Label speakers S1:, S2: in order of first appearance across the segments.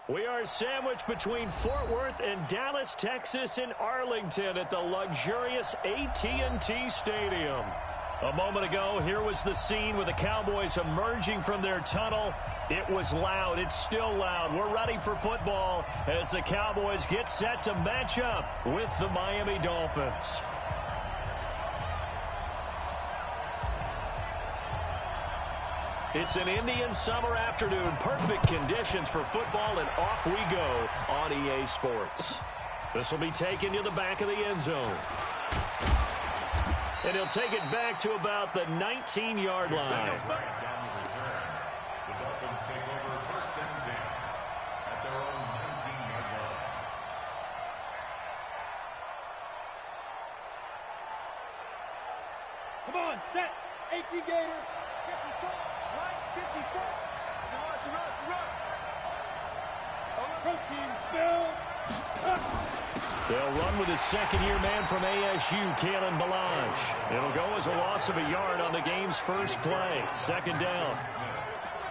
S1: We are sandwiched between Fort Worth and Dallas, Texas, and Arlington at the luxurious AT&T Stadium. A moment ago, here was the scene with the Cowboys emerging from their tunnel. It was loud. It's still loud. We're ready for football as the Cowboys get set to match up with the Miami Dolphins. It's an Indian summer afternoon. Perfect conditions for football, and off we go on EA Sports. This will be taken to the back of the end zone. And he'll take it back to about the 19-yard line.
S2: The Dolphins take over first and 10 at their own 19-yard line.
S3: Come on, set. 18 Gator. 54. Right, 54. Run. Protein spill.
S1: They'll run with his second-year man from ASU, Kalen Ballage. It'll go as a loss of a yard on the game's first play. Second down.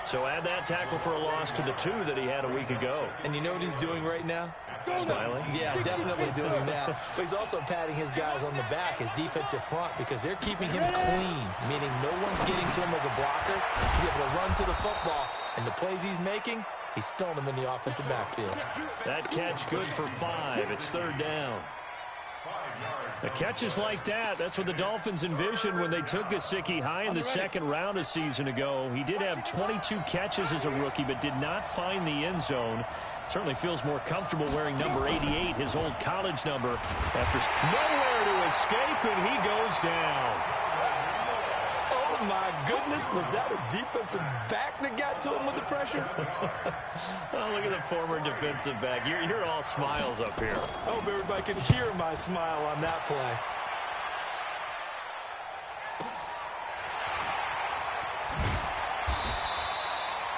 S1: So add that tackle for a loss to the 2 that he had a week ago.
S4: And you know what he's doing right now?
S1: Smiling?
S4: Yeah, definitely doing that. But he's also patting his guys on the back, his defensive front, because they're keeping him clean, meaning no one's getting to him as a blocker. He's able to run to the football, and the plays he's making, he's throwing them in the offensive backfield.
S1: That catch good for 5. It's third down. The catches like that, that's what the Dolphins envisioned when they took Gesicki high in the second round a season ago. He did have 22 catches as a rookie, but did not find the end zone. Certainly feels more comfortable wearing number 88, his old college number, after nowhere to escape, and he goes down.
S4: Oh, my goodness. Was that a defensive back that got to him with the pressure?
S1: Oh, look at the former defensive back. You're all smiles up here.
S4: I hope everybody can hear my smile on that play.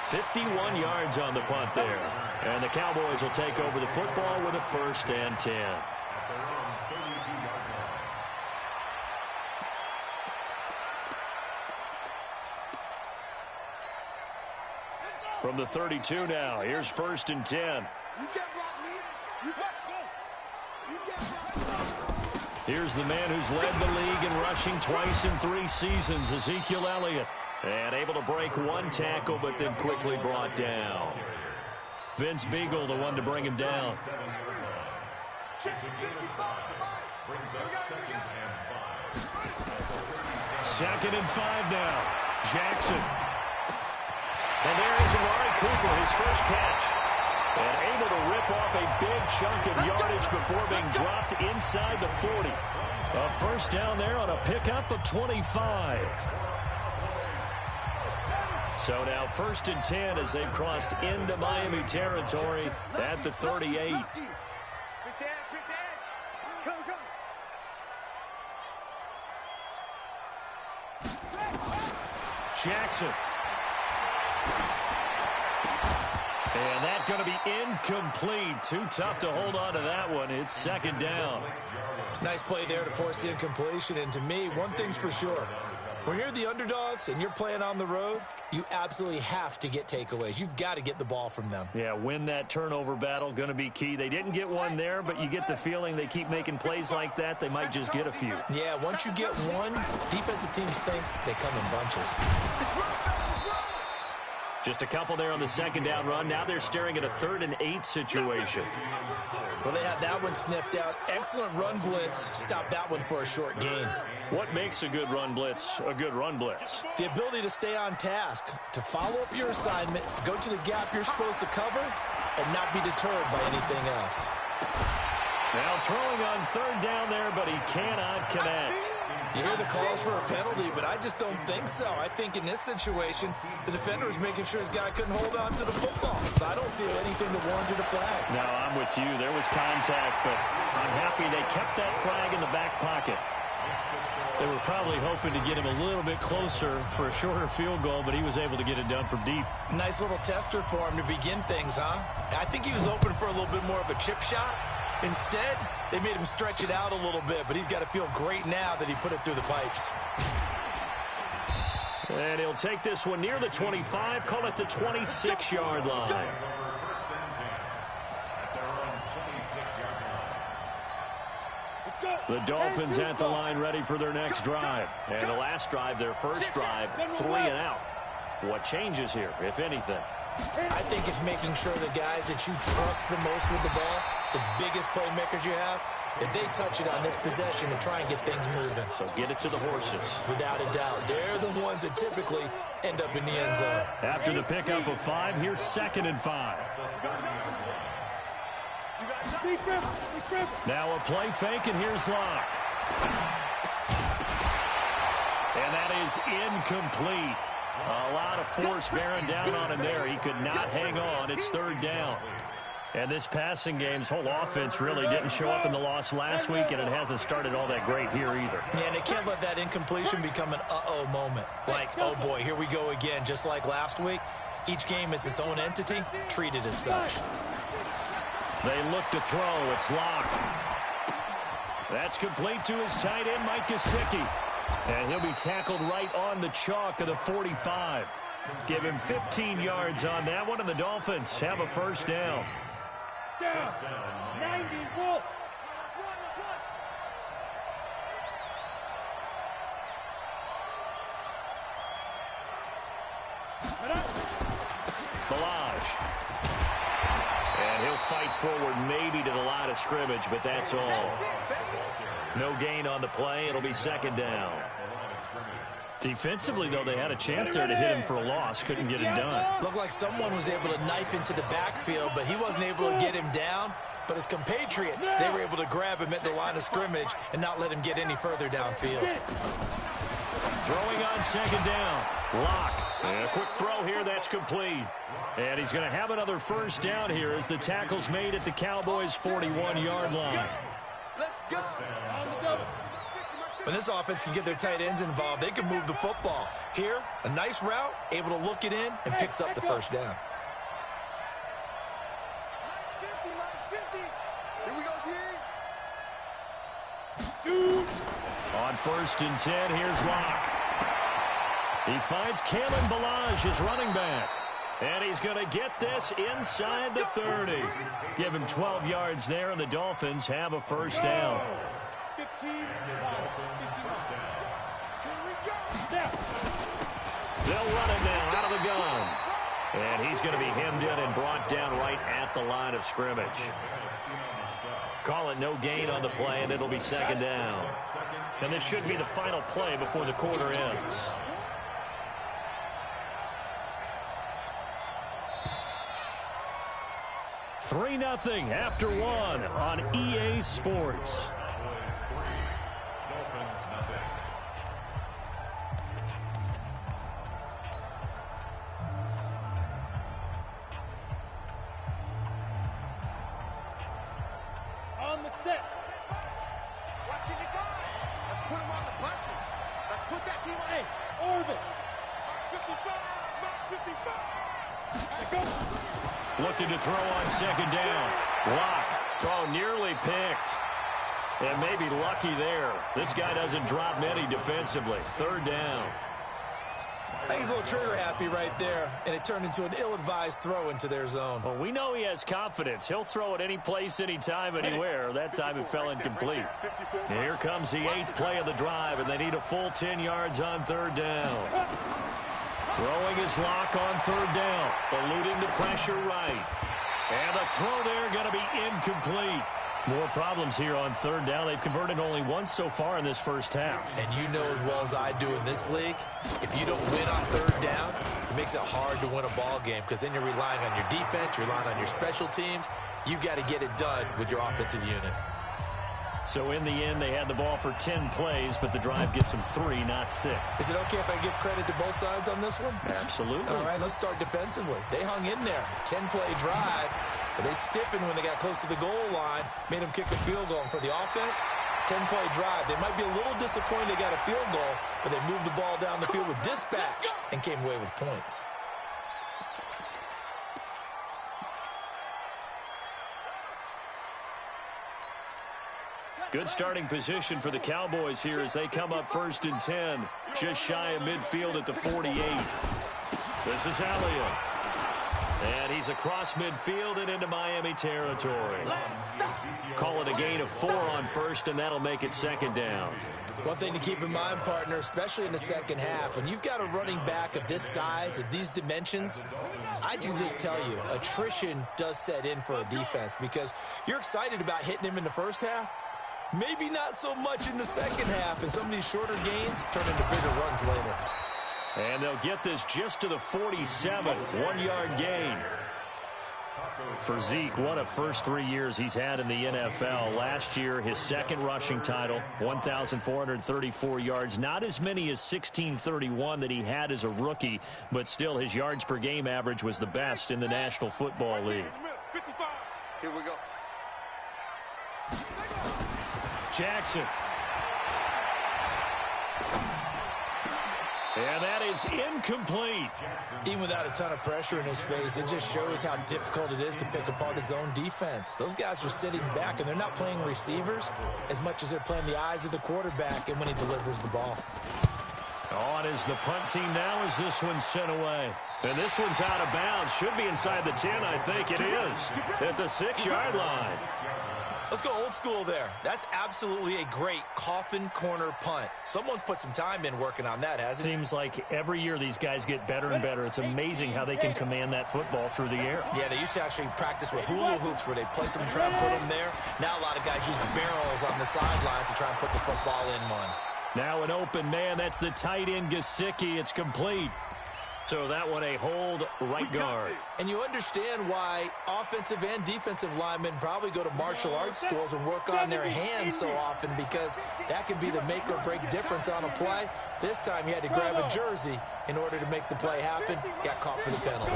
S1: $51 yards on the punt there. And the Cowboys will take over the football with a first and 10. From the 32 now, here's first and 10. Here's the man who's led the league in rushing twice in 3 seasons, Ezekiel Elliott. And able to break 1 tackle, but then quickly brought down. Vince Beagle, the one to bring him down. Second and 5 now. Jackson. And there is Amari Cooper, his first catch. And able to rip off a big chunk of yardage before being dropped inside the 40. A first down there on a pickup of 25. So now first and 10 as they've crossed into Miami territory at the 38. Jackson. And that's going to be incomplete. Too tough to hold on to that one. It's second down.
S4: Nice play there to force the incompletion. And to me, one thing's for sure. When you're the underdogs and you're playing on the road, you absolutely have to get takeaways. You've got to get the ball from them.
S1: Yeah, win that turnover battle, going to be key. They didn't get one there, but you get the feeling they keep making plays like that, they might just get a few.
S4: Yeah, once you get one, defensive teams think they come in bunches.
S1: Just a couple there on the second down run. Now they're staring at a 3rd and 8 situation.
S4: Well, they had that one sniffed out. Excellent run blitz. Stop that one for a short gain.
S1: What makes a good run blitz a good run blitz?
S4: The ability to stay on task, to follow up your assignment, go to the gap you're supposed to cover, and not be deterred by anything else.
S1: Now throwing on 3rd down there, but he cannot connect.
S4: You hear the calls for a penalty, but I just don't think so. I think in this situation, the defender was making sure his guy couldn't hold on to the football. So I don't see anything to warrant a flag.
S1: No, I'm with you. There was contact, but I'm happy they kept that flag in the back pocket. They were probably hoping to get him a little bit closer for a shorter field goal, but he was able to get it done from deep.
S4: Nice little tester for him to begin things, huh? I think he was open for a little bit more of a chip shot. Instead, they made him stretch it out a little bit, but he's got to feel great now that he put it through the pipes.
S1: And he'll take this one near the 25, call it the 26-yard line. The Dolphins at the line ready for their next drive. And the last drive, their first drive, 3 and out. What changes here, if anything?
S4: I think it's making sure the guys that you trust the most with the ball, the biggest playmakers you have, that they touch it on this possession and try and get things moving.
S1: So get it to the horses.
S4: Without a doubt. They're the ones that typically end up in the end zone.
S1: After the pickup of 5, here's 2nd and 5. Now a play fake, and here's Locke. And that is incomplete. A lot of force bearing down on him there. He could not hang on. It's 3rd down. And this passing game's whole offense really didn't show up in the loss last week, and it hasn't started all that great here either.
S4: Yeah, and they can't let that incompletion become an uh-oh moment. Like, oh boy, here we go again. Just like last week, each game is its own entity, treated as such.
S1: They look to throw. It's Locke. That's complete to his tight end, Mike Gesicki. And he'll be tackled right on the chalk of the 45. Give him 15 yards on that one, and the Dolphins have a first down.
S3: Down. 90, Wolf.
S1: Balaj. And he'll fight forward maybe to the line of scrimmage, but that's all. No gain on the play. It'll be 2nd down. Defensively, though, they had a chance there to hit him for a loss. Couldn't get it done.
S4: Looked like someone was able to knife into the backfield, but he wasn't able to get him down. But his compatriots, they were able to grab him at the line of scrimmage and not let him get any further downfield.
S1: Throwing on 2nd down. Locke. And a quick throw here. That's complete. And he's going to have another first down here as the tackle's made at the Cowboys' 41-yard line.
S4: When this offense can get their tight ends involved, they can move the football. Here, a nice route, able to look it in, and picks up the first down.
S3: Here we go,
S1: On 1st and 10, here's Locke. He finds Kalen Balaj, his running back. And he's going to get this inside the 30. Give him 12 yards there, and the Dolphins have a first down.
S3: 15.
S1: They'll run it now out of the gun. And he's going to be hemmed in and brought down right at the line of scrimmage. Call it no gain on the play, and it'll be 2nd down. And this should be the final play before the quarter ends. $3-0 after 1 on EA Sports.
S3: On the set. Watching the guy. Let's put him on the buses. Let's put that team on. Hey, orbit. 55. 55. Go.
S1: Looking to throw on 2nd down. Locke. Oh, nearly picked. And maybe lucky there. This guy doesn't drop many defensively. 3rd down.
S4: I think he's a little trigger happy right there, and it turned into an ill-advised throw into their zone.
S1: Well, we know he has confidence. He'll throw it any place, anytime, anywhere. That time it fell incomplete. And here comes the 8th play of the drive, and they need a full 10 yards on 3rd down. Throwing his Locke on 3rd down, eluding the pressure right. And the throw there going to be incomplete. More problems here on 3rd down. They've converted only once so far in this first half.
S4: And you know as well as I do in this league, if you don't win on 3rd down, it makes it hard to win a ball game because then you're relying on your defense, you're relying on your special teams. You've got to get it done with your offensive unit.
S1: So in the end, they had the ball for 10 plays, but the drive gets them 3, not 6.
S4: Is it okay if I give credit to both sides on this one?
S1: Absolutely.
S4: All right, let's start defensively. They hung in there. 10-play drive, but they stiffened when they got close to the goal line, made them kick a field goal. And for the offense, 10-play drive. They might be a little disappointed they got a field goal, but they moved the ball down the field with dispatch and came away with points.
S1: Good starting position for the Cowboys here as they come up 1st and 10, just shy of midfield at the 48. This is Elliott. And he's across midfield and into Miami territory. Call it a gain of 4 on first, and that'll make it second down.
S4: One thing to keep in mind, partner, especially in the second half, when you've got a running back of this size, of these dimensions, I can just tell you, attrition does set in for a defense because you're excited about hitting him in the first half. Maybe not so much in the second half, and some of these shorter gains turn into bigger runs later.
S1: And they'll get this just to the 47, 1-yard gain. For Zeke, what a first 3 years he's had in the NFL. Last year, his second rushing title, 1,434 yards. Not as many as 1,631 that he had as a rookie, but still his yards per game average was the best in the National Football League.
S3: Here we go.
S1: Jackson. And that is incomplete.
S4: Even without a ton of pressure in his face, it just shows how difficult it is to pick apart his own defense. Those guys are sitting back, and they're not playing receivers as much as they're playing the eyes of the quarterback and when he delivers the ball.
S1: On is the punt team now as this one's sent away. And this one's out of bounds. Should be inside the 10, I think it is. At the 6-yard line.
S4: Let's go old school there. That's absolutely a great coffin corner punt. Someone's put some time in working on that, hasn't it?
S1: Seems like every year these guys get better and better. It's amazing how they can command that football through the air.
S4: Yeah, they used to actually practice with hula hoops where they place them and try and put them there. Now a lot of guys use barrels on the sidelines to try and put the football in one.
S1: Now an open man. That's the tight end, Gesicki. It's complete. So that one a hold right guard.
S4: And you understand why offensive and defensive linemen probably go to martial arts schools and work on their hands so often, because that can be the make or break difference on a play. This time he had to grab a jersey in order to make the play happen. Got caught for the penalty.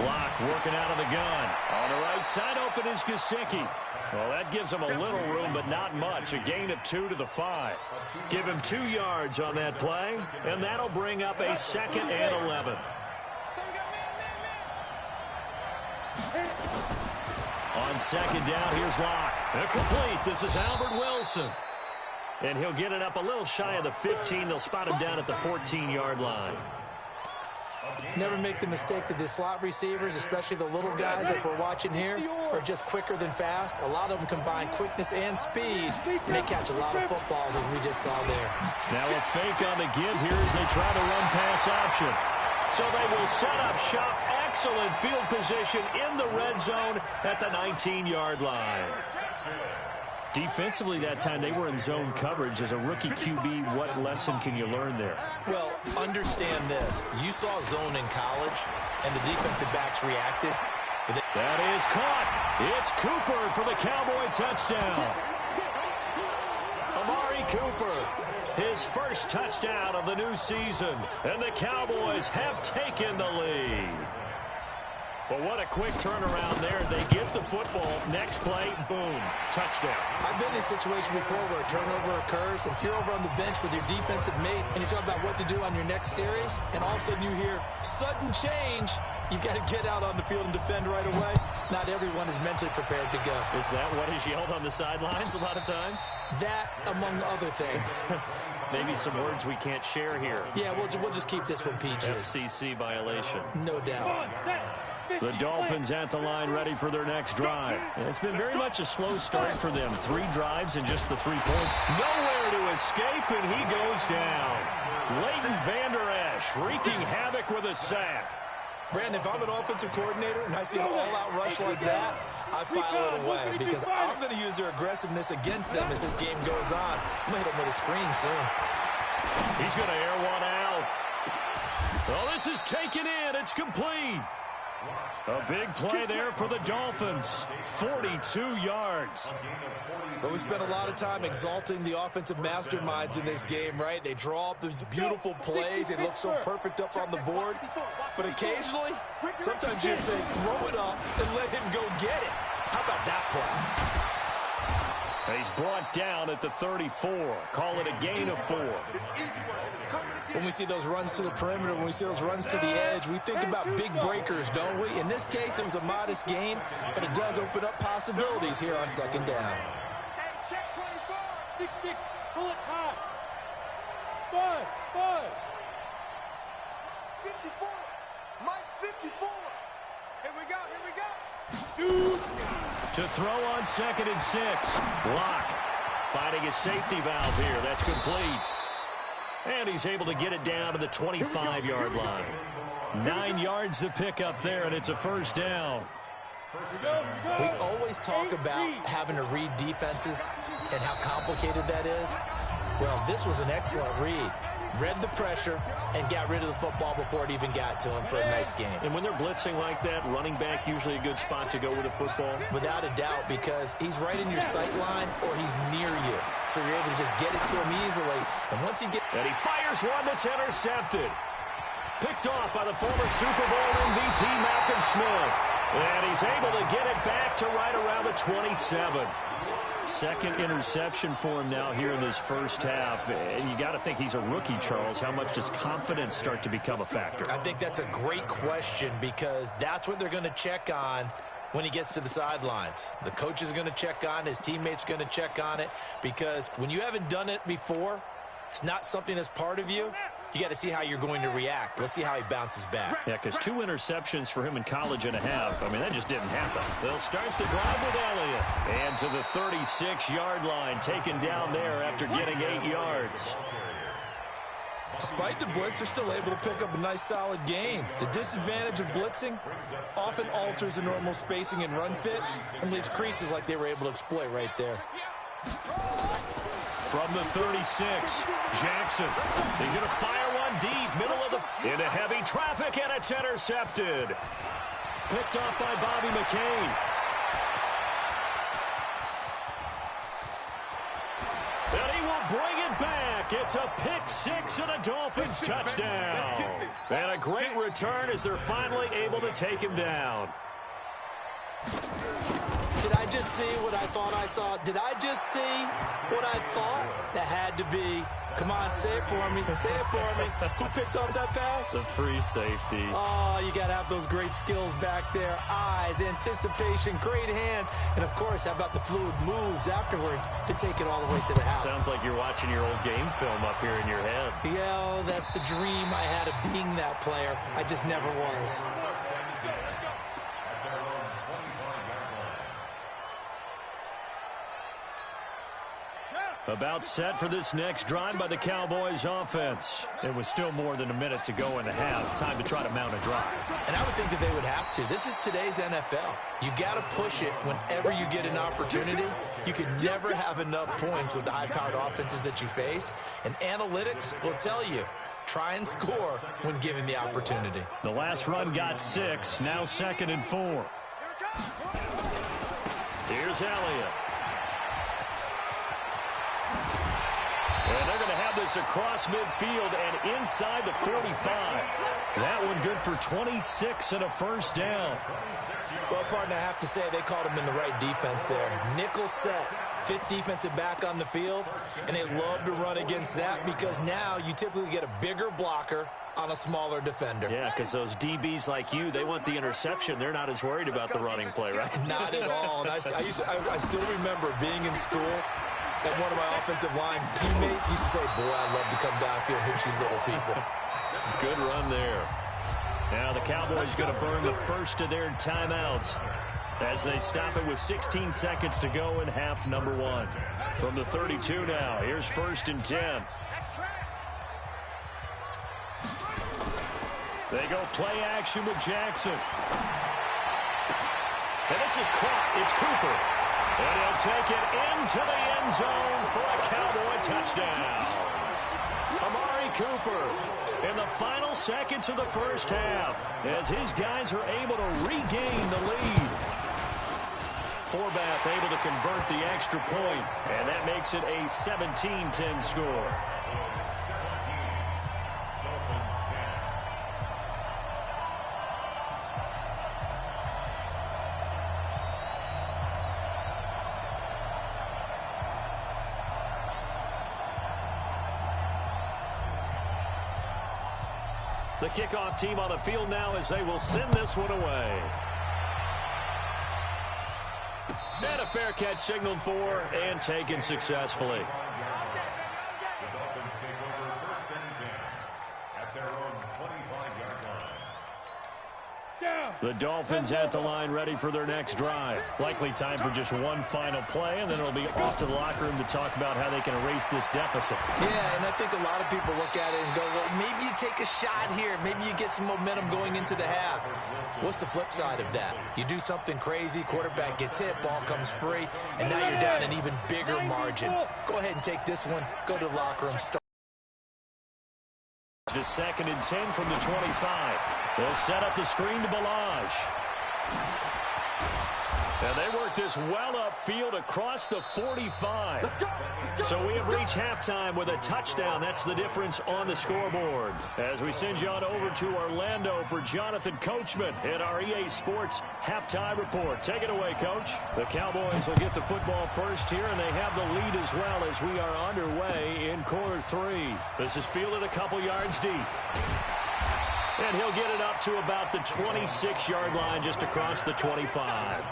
S1: Block working out of the gun. On the right side open is Gesicki. Well, that gives him a little room, but not much. A gain of 2 to the 5. Give him 2 yards on that play, and that'll bring up a 2nd and 11. On second down, here's Locke. Complete. This is Albert Wilson. And he'll get it up a little shy of the 15. They'll spot him down at the 14-yard line.
S4: Never make the mistake that the slot receivers, especially the little guys like we're watching here, are just quicker than fast. A lot of them combine quickness and speed, and they catch a lot of footballs, as we just saw there.
S1: Now a fake on the give here as they try to run pass option. So they will set up shop. Excellent field position in the red zone at the 19-yard line. Defensively that time, they were in zone coverage. As a rookie QB, what lesson can you learn there?
S4: Well, understand this. You saw zone in college, and the defensive backs reacted.
S1: That is caught. It's Cooper for the Cowboy touchdown. Amari Cooper, his first touchdown of the new season. And the Cowboys have taken the lead. Well, what a quick turnaround there. They get the football. Next play, boom, touchdown.
S4: I've been in a situation before where a turnover occurs. If you're over on the bench with your defensive mate and you talk about what to do on your next series, and all of a sudden you hear sudden change, you've got to get out on the field and defend right away. Not everyone is mentally prepared to go.
S1: Is that what is yelled on the sidelines a lot of times?
S4: That, among other things.
S1: Maybe some words we can't share here.
S4: Yeah, we'll just keep this one PG.
S1: FCC violation.
S4: No doubt.
S1: The Dolphins at the line, ready for their next drive. And it's been very much a slow start for them. 3 drives and just the 3 points. Nowhere to escape, and he goes down. Leighton Vander Esch wreaking havoc with a sack.
S4: Brandon, if I'm an offensive coordinator and I see an all-out rush like that, I file it away because I'm going to use their aggressiveness against them as this game goes on. I'm going to hit them with a screen soon.
S1: He's going to air one out. Well, this is taken in. It's complete. A big play there for the Dolphins. 42 yards.
S4: But we spent a lot of time exalting the offensive masterminds in this game, right? They draw up these beautiful plays. They look so perfect up on the board. But occasionally, sometimes you just say, throw it up and let him go get it. How about that play?
S1: He's brought down at the 34. Call it a gain of 4.
S4: When we see those runs to the perimeter, when we see those runs to the edge, we think about big breakers, don't we? In this case, it was a modest gain, but it does open up possibilities here on second down.
S3: Hey, check 24, 6-6, pull it high. 5, 54, Mike 54. Here we go, here we go. Shoot.
S1: To throw on 2nd and 6. Block. Finding a safety valve here. That's complete. And he's able to get it down to the 25-yard line. 9 yards to pick up there, and it's a first down.
S4: We always talk about having to read defenses and how complicated that is. Well, this was an excellent read. Read the pressure and got rid of the football before it even got to him for a nice game.
S1: And when they're blitzing like that, running back usually a good spot to go with a football?
S4: Without a doubt, because he's right in your sight line or he's near you. So you're able to just get it to him easily. And once he gets...
S1: And he fires one that's intercepted. Picked off by the former Super Bowl MVP Malcolm Smith. And he's able to get it back to right around the 27. Second interception for him now here in this first half. And you got to think he's a rookie, Charles. How much does confidence start to become a factor?
S4: I think that's a great question because that's what they're going to check on when he gets to the sidelines. The coach is going to check on, his teammates are going to check on it, because when you haven't done it before, it's not something that's part of you. You got to see how you're going to react. Let's see how he bounces back.
S1: Yeah, because 2 interceptions for him in college and a half. I mean, that just didn't happen. They'll start the drive with Elliott. And to the 36-yard line, taken down there after getting 8 yards.
S4: Despite the blitz, they're still able to pick up a nice, solid gain. The disadvantage of blitzing often alters the normal spacing and run fits and leaves creases like they were able to exploit right there.
S1: From the 36, Jackson. He's going to fire one deep, middle of the... into heavy traffic, and it's intercepted. Picked off by Bobby McCain. And he will bring it back. It's a pick 6 and a Dolphins touchdown. And a great return as they're finally able to take him down.
S4: Did I just see what I thought I saw? Did I just see what I thought? That had to be. Come on, say it for me. Say it for me. Who picked up that pass?
S1: The free safety.
S4: Oh, you got to have those great skills back there. Eyes, anticipation, great hands. And, of course, how about the fluid moves afterwards to take it all the way to the house?
S1: Sounds like you're watching your old game film up here in your head.
S4: Yeah, oh, that's the dream I had of being that player. I just never was.
S1: About set for this next drive by the Cowboys offense. There was still more than a minute to go in the half. Time to try to mount a drive.
S4: And I would think that they would have to. This is today's NFL. You got to push it whenever you get an opportunity. You can never have enough points with the high-powered offenses that you face. And analytics will tell you, try and score when given the opportunity.
S1: The last run got 6. Now 2nd and 4. Here's Elliott. And they're going to have this across midfield and inside the 45. That one good for 26 and a first down.
S4: Well, partner, I have to say they called him in the right defense there. Nickel set, 5th defensive back on the field, and they love to run against that because now you typically get a bigger blocker on a smaller defender.
S1: Yeah, because those DBs like you, they want the interception. They're not as worried about the running play, right?
S4: Not at all. And I still remember being in school, and one of my offensive line teammates used to say, boy, I'd love to come downfield and hit you little people.
S1: Good run there. Now the Cowboys going to burn the first of their timeouts as they stop it with 16 seconds to go in half number 1. From the 32 now, here's 1st and 10. They go play action with Jackson. And this is caught. It's Cooper. And he'll take it into the end zone for a Cowboy touchdown. Amari Cooper in the final seconds of the first half as his guys are able to regain the lead. Forbath able to convert the extra point, and that makes it a 17-10 score. The kickoff team on the field now as they will send this one away. And a fair catch signaled for and taken successfully.
S2: The Dolphins take over 1st and 10 at their own 25-yard line.
S3: Down.
S1: The Dolphins at the line ready for their next drive. Likely time for just one final play, and then it'll be off to the locker room to talk about how they can erase this deficit.
S4: Yeah, and I think a lot of people look at it and go, well, maybe you take a shot here. Maybe you get some momentum going into the half. What's the flip side of that? You do something crazy, quarterback gets hit, ball comes free, and now you're down an even bigger margin. Go ahead and take this one, go to the locker room, start.
S1: Just 2nd and 10 from the 25. They'll set up the screen to Balaj. And they work this well upfield across the 45.
S3: Let's go. Let's go.
S1: So we have reached halftime with a touchdown. That's the difference on the scoreboard. As we send you on over to Orlando for Jonathan Coachman in our EA Sports halftime report. Take it away, Coach. The Cowboys will get the football first here, and they have the lead as well as we are underway in quarter 3. This is fielded a couple yards deep. And he'll get it up to about the 26-yard line just across the 25.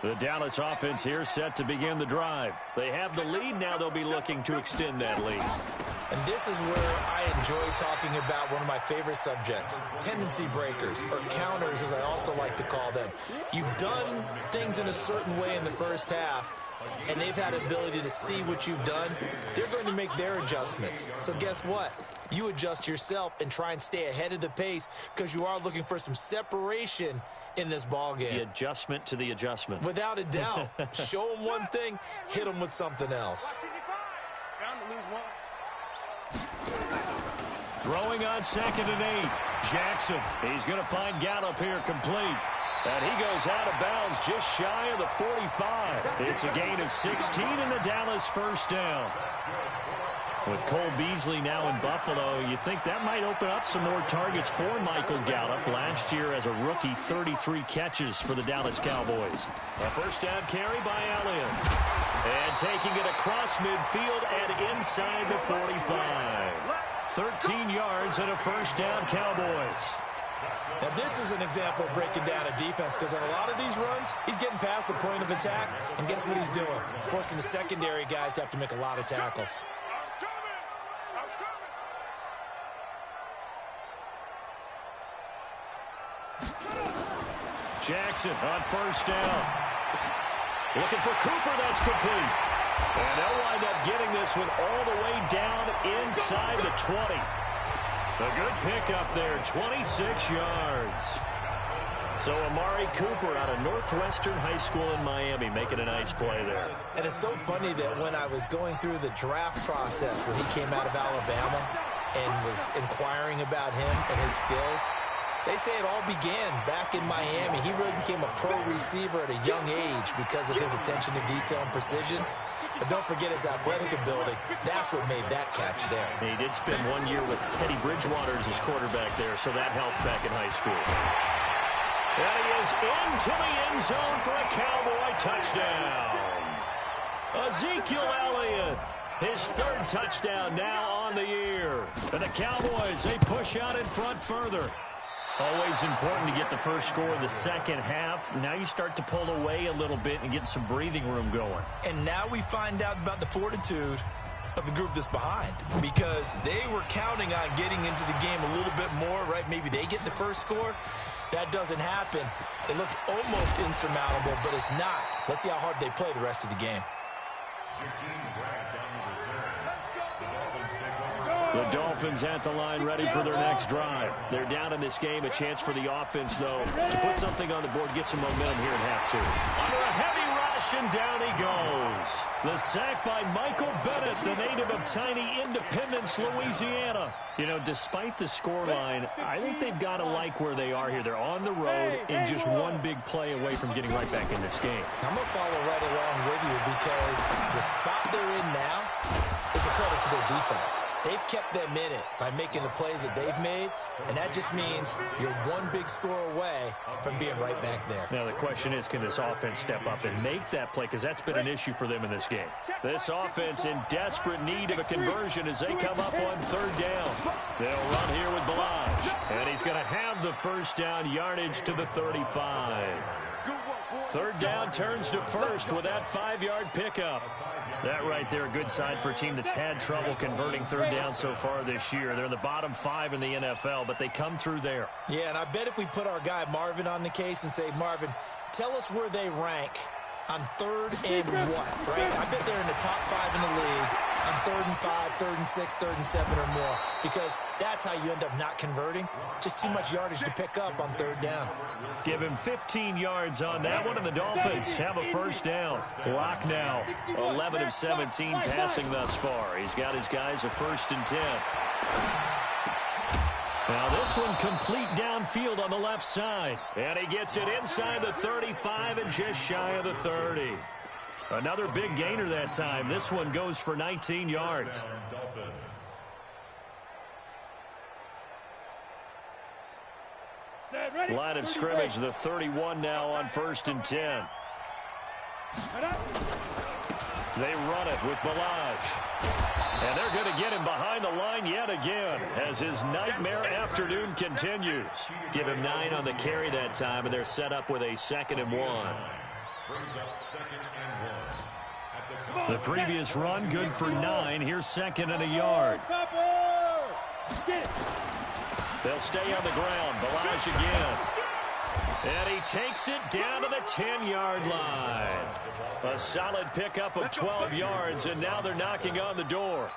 S1: The Dallas offense here set to begin the drive. They have the lead. Now they'll be looking to extend that lead.
S4: And this is where I enjoy talking about one of my favorite subjects, tendency breakers, or counters as I also like to call them. You've done things in a certain way in the first half, and they've had the ability to see what you've done. They're going to make their adjustments. So guess what? You adjust yourself and try and stay ahead of the pace because you are looking for some separation in this ball game.
S1: The adjustment to the adjustment.
S4: Without a doubt. Show them one thing, hit them with something else.
S3: Bound to lose one.
S1: Throwing on 2nd and 8. Jackson. He's going to find Gallup here complete. And he goes out of bounds just shy of the 45. It's a gain of 16 and the Dallas first down. With Cole Beasley now in Buffalo, you think that might open up some more targets for Michael Gallup. Last year as a rookie, 33 catches for the Dallas Cowboys. A first down carry by Elliott. And taking it across midfield and inside the 45. 13 yards and a first down, Cowboys.
S4: Now, this is an example of breaking down a defense because on a lot of these runs, he's getting past the point of attack, and guess what he's doing? Forcing the secondary guys to have to make a lot of tackles.
S1: Jackson on first down. Looking for Cooper, that's complete. And they'll wind up getting this one all the way down inside the 20. A good pickup there, 26 yards. So Amari Cooper out of Northwestern High School in Miami making a nice play there.
S4: And it's so funny that when I was going through the draft process when he came out of Alabama and was inquiring about him and his skills, they say it all began back in Miami. He really became a pro receiver at a young age because of his attention to detail and precision. But don't forget his athletic ability. That's what made that catch there.
S1: He did spend 1 year with Teddy Bridgewater as his quarterback there, so that helped back in high school. And he is into the end zone for a Cowboy touchdown. Ezekiel Elliott, his 3rd touchdown now on the year. And the Cowboys, they push out in front further. Always important to get the first score in the second half. Now you start to pull away a little bit and get some breathing room going.
S4: And now we find out about the fortitude of the group that's behind because they were counting on getting into the game a little bit more, right? Maybe they get the first score. That doesn't happen. It looks almost insurmountable, but it's not. Let's see how hard they play the rest of the game.
S1: The Dolphins at the line ready for their next drive. They're down in this game. A chance for the offense, though, to put something on the board, get some momentum here in half 2. Under a heavy rush, and down he goes. The sack by Michael Bennett, the native of tiny Independence, Louisiana. You know, despite the scoreline, I think they've got to like where they are here. They're on the road and just one big play away from getting right back in this game.
S4: I'm going to follow right along with you because the spot they're in now is a credit to their defense. They've kept them in it by making the plays that they've made, and that just means you're one big score away from being right back there.
S1: Now, the question is, can this offense step up and make that play? Because that's been an issue for them in this game. This offense in desperate need of a conversion as they come up on 3rd down. They'll run here with Balaj, and he's going to have the first down, yardage to the 35. Third down turns to first with that 5-yard pickup. That right there, a good sign for a team that's had trouble converting third down so far this year. They're in the bottom 5 in the NFL, but they come through there.
S4: Yeah, and I bet if we put our guy Marvin on the case and say, Marvin, tell us where they rank on third and what, right? I bet they're in the top 5 in the league on 3rd and 5, 3rd and 6, 3rd and 7 or more, because that's how you end up not converting. Just too much yardage to pick up on third down.
S1: Give him 15 yards on that one, and the Dolphins have a first down. Lock now, 11 of 17 passing thus far. He's got his guys a 1st and 10. Now this one complete downfield on the left side. And he gets it inside the 35 and just shy of the 30. Another big gainer that time. This one goes for 19 yards. Line of scrimmage, the 31 now on 1st and 10. They run it with Balaj. And they're going to get him behind the line yet again as his nightmare afternoon continues. Give him 9 on the carry that time, and they're set up with a 2nd and 1. The previous run good for 9. Here's 2nd and a yard. They'll stay on the ground. Balaj again. And he takes it down to the 10-yard line. A solid pickup of 12 yards, and now they're knocking on the door.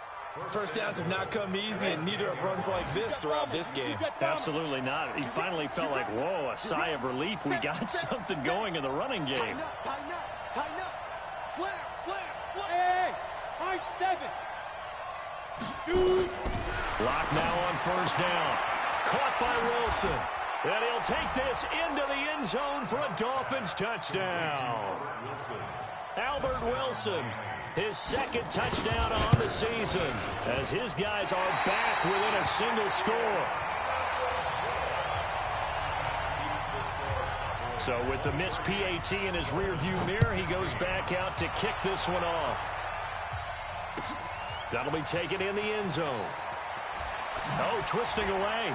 S4: First downs have not come easy, and neither have runs like this throughout this game.
S1: Absolutely not. He finally felt like, whoa, a sigh of relief. We got something going in the running game.
S3: Tighten up, tighten up. Slam, slam, slam. Hey, high 7. Shoot.
S1: Lock now on 1st down. Caught by Wilson. And he'll take this into the end zone for a Dolphins touchdown. Albert Wilson, his 2nd touchdown on the season, as his guys are back within a single score. So with the missed PAT in his rearview mirror, he goes back out to kick this one off. That'll be taken in the end zone. Oh, twisting away.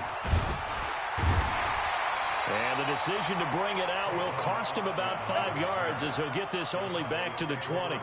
S1: And the decision to bring it out will cost him about 5 yards as he'll get this only back to the 20.